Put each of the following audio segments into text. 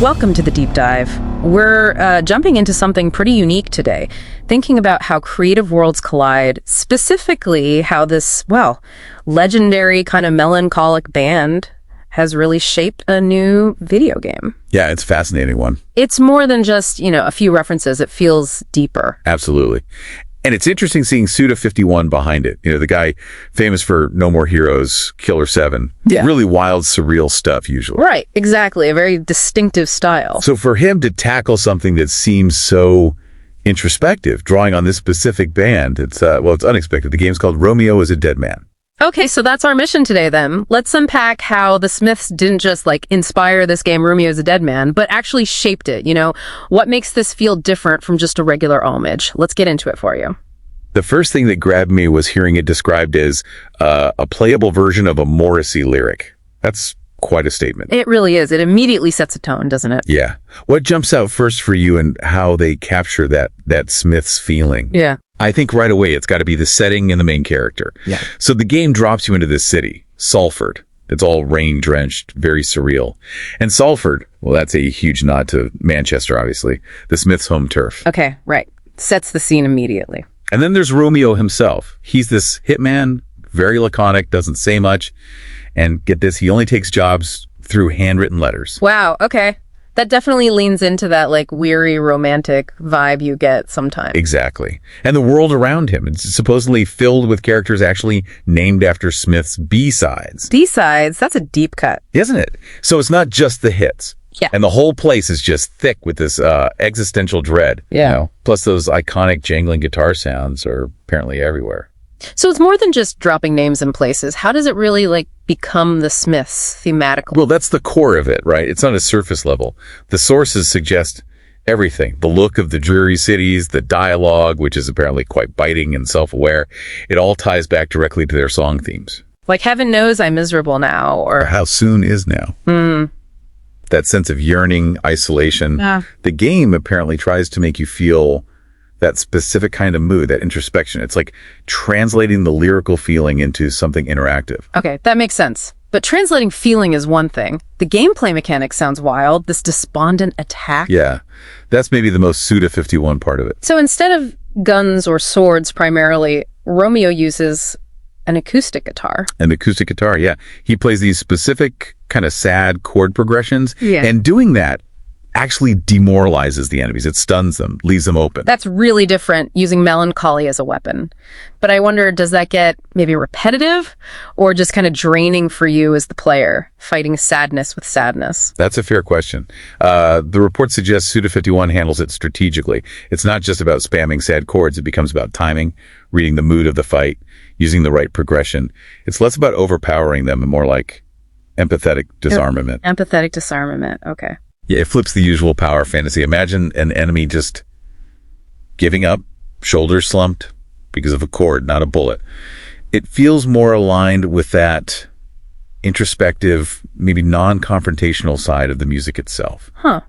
Welcome to the deep dive. We're jumping into something pretty unique today, thinking about how creative worlds collide, specifically how this, legendary kind of melancholic band has really shaped a new video game. Yeah, it's a fascinating one. It's more than just, a few references. It feels deeper. Absolutely. And it's interesting seeing Suda51 behind it. The guy famous for No More Heroes, Killer 7. Yeah. Really wild, surreal stuff usually. Right, exactly. A very distinctive style. So for him to tackle something that seems so introspective, drawing on this specific band, it's unexpected. The game's called Romeo Is a Dead Man. Okay, so that's our mission today then. Let's unpack how the Smiths didn't just inspire this game, Romeo is a Dead Man, but actually shaped it. What makes this feel different from just a regular homage? Let's get into it for you. The first thing that grabbed me was hearing it described as a playable version of a Morrissey lyric. That's quite a statement. It really is. It immediately sets a tone, doesn't it? Yeah. What jumps out first for you and how they capture that Smiths feeling? Yeah. I think right away it's got to be the setting and the main character. Yeah. So the game drops you into this city, Salford. It's all rain-drenched, very surreal. And Salford, that's a huge nod to Manchester, obviously, the Smiths' home turf. Okay, right. Sets the scene immediately. And then there's Romeo himself. He's this hitman, very laconic, doesn't say much. And get this, he only takes jobs through handwritten letters. Wow, okay. That definitely leans into that weary romantic vibe you get sometimes. Exactly. And the world around him, it's supposedly filled with characters actually named after Smith's B-sides. D-sides, that's a deep cut. Isn't it? So it's not just the hits. Yeah. And the whole place is just thick with this existential dread. Yeah. Plus those iconic jangling guitar sounds are apparently everywhere. So it's more than just dropping names in places. How does it really become the Smiths thematically? Well, that's the core of it, right? It's not a surface level. The sources suggest everything. The look of the dreary cities, the dialogue, which is apparently quite biting and self-aware. It all ties back directly to their song themes. Heaven knows I'm miserable now, or how soon is now. That sense of yearning, isolation. The game apparently tries to make you feel that specific kind of mood, that introspection. It's like translating the lyrical feeling into something interactive. Okay, that makes sense. But translating feeling is one thing. The gameplay mechanic sounds wild, this despondent attack. Yeah, that's maybe the most Suda51 part of it. So instead of guns or swords primarily, Romeo uses an acoustic guitar. An acoustic guitar, yeah. He plays these specific kind of sad chord progressions. Yeah. And doing that actually demoralizes the enemies. It stuns them, leaves them open. That's really different, using melancholy as a weapon. But I wonder, does that get maybe repetitive or just kind of draining for you as the player, fighting sadness with sadness? That's a fair question. The report suggests Suda51 handles it strategically. It's not just about spamming sad chords. It becomes about timing, reading the mood of the fight, using the right progression. It's less about overpowering them and more like empathetic disarmament. Empathetic disarmament, okay. Yeah, it flips the usual power fantasy. Imagine an enemy just giving up, shoulders slumped because of a chord, not a bullet. It feels more aligned with that introspective, maybe non-confrontational side of the music itself. Huh.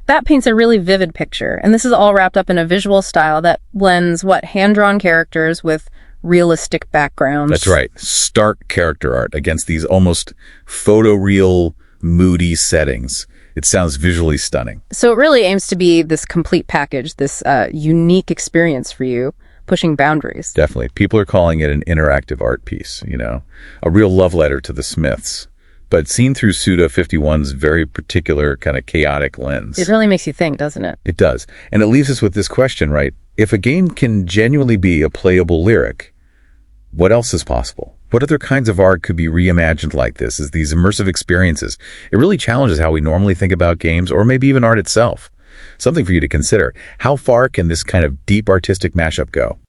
That paints a really vivid picture. And this is all wrapped up in a visual style that blends, hand-drawn characters with realistic backgrounds. That's right. Stark character art against these almost photoreal, moody settings. It sounds visually stunning. So it really aims to be this complete package, this unique experience for you, pushing boundaries. Definitely. People are calling it an interactive art piece, a real love letter to the Smiths, but seen through Suda51's very particular kind of chaotic lens. It really makes you think, doesn't it? It does. And it leaves us with this question, right? If a game can genuinely be a playable lyric, what else is possible? What other kinds of art could be reimagined like this as these immersive experiences? It really challenges how we normally think about games or maybe even art itself. Something for you to consider. How far can this kind of deep artistic mashup go?